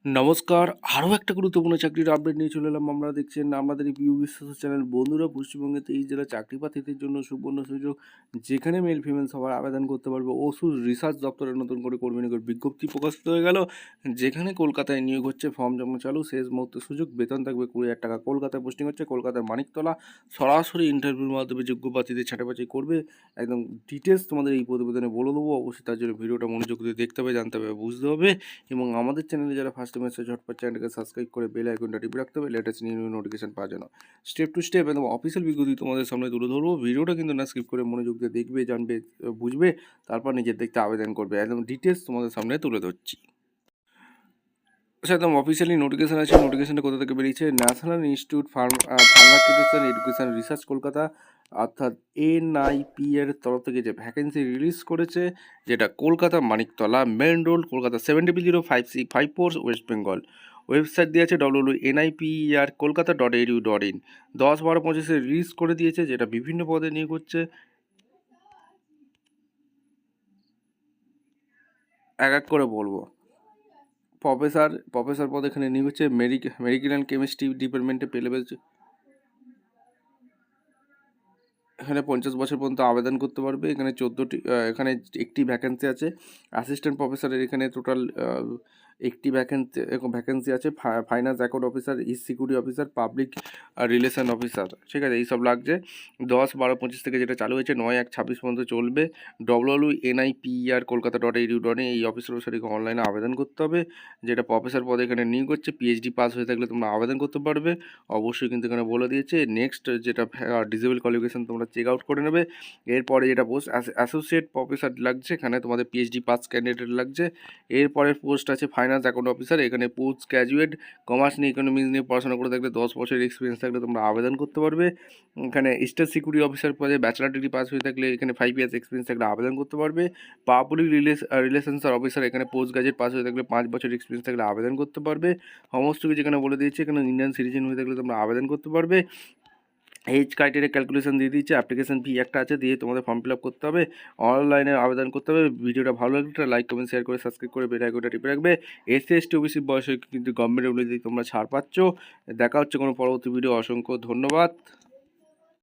নমস্কার। আরও একটা গুরুত্বপূর্ণ চাকরির আপডেট নিয়ে চলে এলাম। আমরা দেখছেন আমাদের এই পিউ বিশ্বাস চ্যানেল। বন্ধুরা, পশ্চিমবঙ্গে 23 জেলা চাকরি প্রার্থীদের জন্য সুবর্ণ সুযোগ, যেখানে মেল ফিমেল সবাই আবেদন করতে পারবে। ওষুধ রিসার্চ দপ্তরে নতুন করে কর্মী নিয়োগের বিজ্ঞপ্তি প্রকাশিত হয়ে গেল, যেখানে কলকাতায় নিয়োগ হচ্ছে, ফর্ম জমা চালু, শেষ মুহূর্তে সুযোগ, বেতন থাকবে 20,000 টাকা। কলকাতায় পোস্টিং হচ্ছে, কলকাতার মানিকতলা। সরাসরি ইন্টারভিউর মাধ্যমে যোগ্য প্রার্থীদের ছাঁটাই বাছাই করবে। একদম ডিটেলস তোমাদের এই প্রতিবেদনে বলে দেবো। অবশ্যই তার জন্য ভিডিওটা মনোযোগ দিয়ে দেখতে হবে, জানতে হবে, বুঝতে হবে। এবং আমাদের চ্যানেলে যারা ফার্স্ট টাইম এসে ঝটপট চ্যানেলটাকে সাবস্ক্রাইব করে বেল আইকনটা টিপে রাখতে হবে লেটেস্ট নিউ নোটিফিকেশন পাওয়ার জন্য। স্টেপ টু স্টেপ একদম অফিসিয়াল বিজ্ঞপ্তি তোমাদের সামনে তুলে ধরবো। ভিডিওটা কিন্তু না স্কিপ করে মনোযোগ দিয়ে দেখবে, জানবে, বুঝবে, তারপর নিজের দেখতে আবেদন করবে। একদম ডিটেলস তোমাদের সামনে তুলে ধরছি। আচ্ছা, একদম অফিসিয়ালি নোটিফিকেশন আছে। নোটিফিকেশনটা কোথা থেকে বেরিয়েছে? National institute pharmaceutical education research Kolkata, অর্থাৎ এনআইপি এর তরফ থেকে যে ভ্যাকেন্সি রিলিজ করেছে, যেটা Kolkata Maniktala main road, Kolkata 700554 West Bengal. Website দিয়ে আছে www.nipr kolkata.edu.in। 10/12/25 রিলিজ করে দিয়েছে, যেটা বিভিন্ন পদে নিয়োগ হচ্ছে। এক এক করে বলবো। প্রফেসর পদ এখানে নিয়োগ হচ্ছে। মেডিকেল অ্যান্ড কেমিস্ট্রি ডিপার্টমেন্টে পেলে এখানে 50 বছর পর্যন্ত আবেদন করতে পারবে। এখানে 14টি, এখানে একটি ভ্যাকেন্সি আছে। অ্যাসিস্ট্যান্ট প্রফেসরের এখানে টোটাল একটি ভ্যাকেন্সি আছে। Finance account officer, E security officer, public relation officer, ঠিক আছে, এইসব লাগছে। 10/12/25 থেকে যেটা চালু হয়েছে, 9/1/26 পর্যন্ত চলবে। www.nipr kolkata.edu.in এই অফিসের ওয়েবসাইটে অনলাইনে আবেদন করতে হবে। যেটা প্রফেসর পদে এখানে নিয়োগ হচ্ছে। পিএইচডি পাস হয়ে থাকলে তোমরা আবেদন করতে পারবে। অবশ্যই কিন্তু এখানে বলে দিয়েছে। নেক্সট যেটা ডিসেবল কোয়ালিফিকেশন তোমরা চেক আউট করে নেবে। এরপরে যেটা পোস্ট অ্যাসোসিয়েট প্রফেসর লাগছে, এখানে তোমাদের পিএইচডি পাস ক্যান্ডিডেট লাগছে। এরপরের পোস্ট আছে ফাইন্যান্স অ্যাকাউন্ট অফিসার। এখানে পোস্ট গ্র্যাজুয়েট কমার্স নিয়ে, ইকোনমিক্স নিয়ে পড়াশোনা করে থাকলে, 10 বছরের এক্সপিরিয়েন্স থাকলে তোমরা আবেদন করতে পারবে। এখানে স্টেট সিকিউরিটি অফিসার পদে ব্যাচেলার ডিগ্রি পাস হয়ে থাকলে, এখানে 5 ইয়ার্স এক্সপিরিয়েন্স থাকলে আবেদন করতে পারবে। পাবলিক রিলেশনস অফিসার, এখানে পোস্ট গ্র্যাজুয়েট পাস হয়ে থাকলে, 5 বছর এক্সপিরিয়েন্স থাকলে আবেদন করতে পারবে। সমস্ত কিছু এখানে বলে দিয়েছে। এখানে ইন্ডিয়ান সিটিজেন হয়ে থাকলে তোমরা আবেদন করতে পারবে। এজ ক্রাইটেরিয়া ক্যালকুলেশন দিয়ে দিচ্ছে। অ্যাপ্লিকেশন ফি একটা আছে, দিয়ে তোমাদের ফর্ম ফিল আপ করতে হবে, অনলাইনে আবেদন করতে হবে। ভিডিওটা ভালো লাগলে একটা লাইক, কমেন্ট, শেয়ার করে সাবস্ক্রাইব করে বেল আইকনটা টিপে রাখবে। এসসি এসটি ওবিসি বয়সে কিন্তু গভর্নমেন্ট অনুযায়ী তোমরা ছাড় পাচ্ছ। দেখা হচ্ছে কোনো পরবর্তী ভিডিও। অসংখ্য ধন্যবাদ।